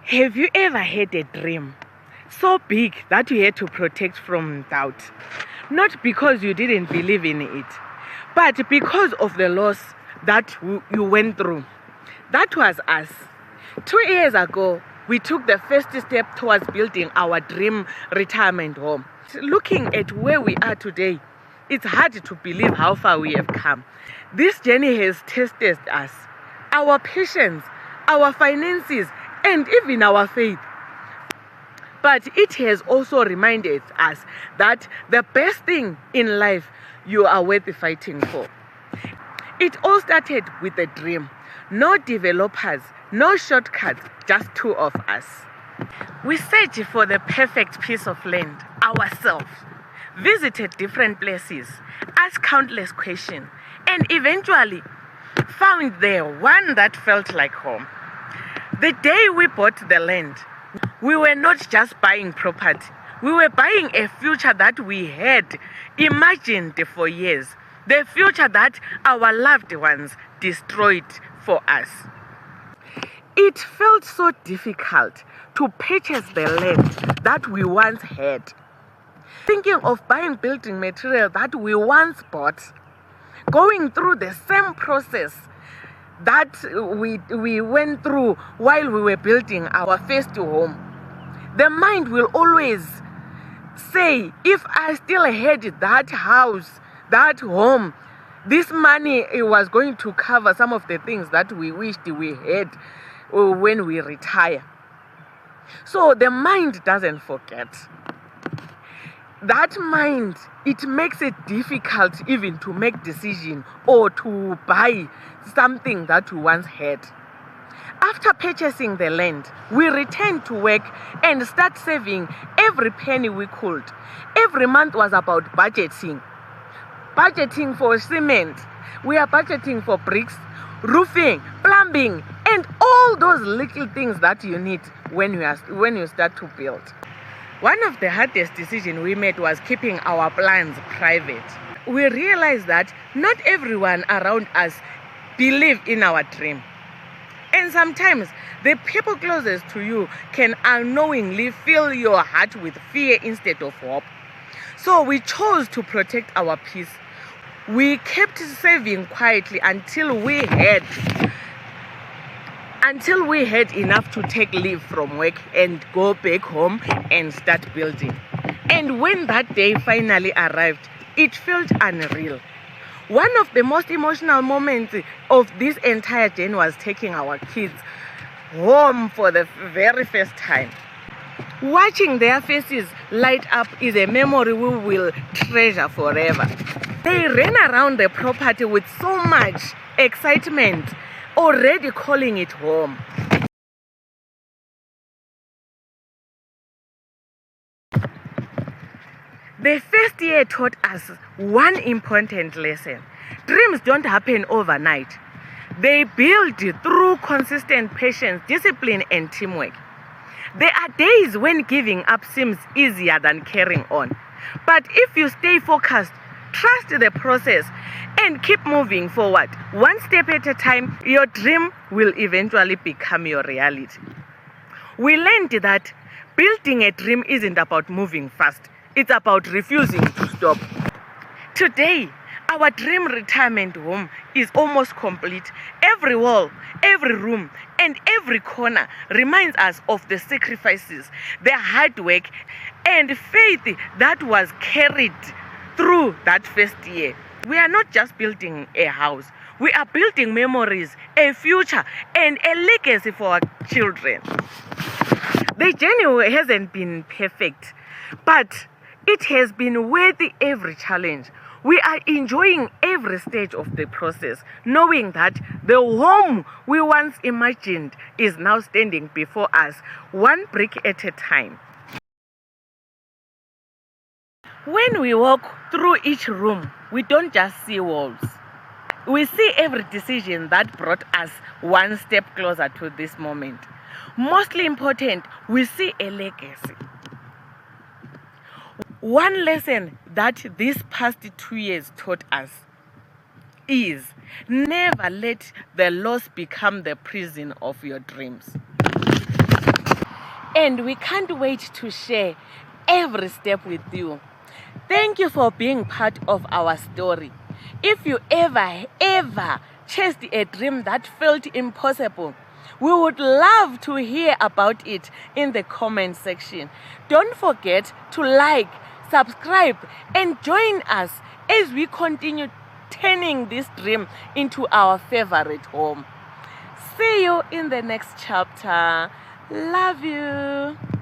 Have you ever had a dream so big that you had to protect from doubt? Not because you didn't believe in it, but because of the loss that you went through. That was us. 2 years ago, we took the first step towards building our dream retirement home. Looking at where we are today, it's hard to believe how far we have come. This journey has tested us, our patience, our finances, and even our faith. But it has also reminded us that the best thing in life you are worth fighting for. It all started with a dream. No developers, no shortcuts, just two of us. We searched for the perfect piece of land ourselves, visited different places, asked countless questions, and eventually found there one that felt like home. The day we bought the land, we were not just buying property. We were buying a future that we had imagined for years. The future that our loved ones destroyed for us. It felt so difficult to purchase the land that we once had. Thinking of buying building material that we once bought, going through the same process that we went through while we were building our first home. The mind will always say, if I still had that house, that home, this money it was going to cover some of the things that we wished we had when we retire. So the mind doesn't forget. That mind, it makes it difficult even to make decision or to buy something that we once had. After purchasing the land, we returned to work and start saving every penny we could. Every month was about budgeting. Budgeting for cement. We are budgeting for bricks, roofing, plumbing, and all those little things that you need when you start to build. One of the hardest decisions we made was keeping our plans private. We realized that not everyone around us believe in our dream. And sometimes the people closest to you can unknowingly fill your heart with fear instead of hope. So we chose to protect our peace. We kept saving quietly until we had enough to take leave from work and go back home and start building. And when that day finally arrived, it felt unreal. One of the most emotional moments of this entire journey was taking our kids home for the very first time. Watching their faces light up is a memory we will treasure forever. They ran around the property with so much excitement, already calling it home. The first year taught us one important lesson. Dreams don't happen overnight. They build through consistent patience, discipline, and teamwork. There are days when giving up seems easier than carrying on. But if you stay focused, trust the process, and keep moving forward, one step at a time, your dream will eventually become your reality. We learned that building a dream isn't about moving fast. It's about refusing to stop. Today, our dream retirement home is almost complete. Every wall, every room, and every corner reminds us of the sacrifices, the hard work, and faith that was carried through that first year. We are not just building a house. We are building memories, a future, and a legacy for our children. The journey hasn't been perfect, but it has been worth every challenge. We are enjoying every stage of the process, knowing that the home we once imagined is now standing before us, one brick at a time. When we walk through each room, we don't just see walls. We see every decision that brought us one step closer to this moment. Mostly important, we see a legacy. One lesson that these past 2 years taught us is never let the loss become the prison of your dreams. and we can't wait to share every step with you. Thank you for being part of our story. If you ever chased a dream that felt impossible, we would love to hear about it in the comment section. Don't forget to like, subscribe, and join us as we continue turning this dream into our favorite home. See you in the next chapter. Love you.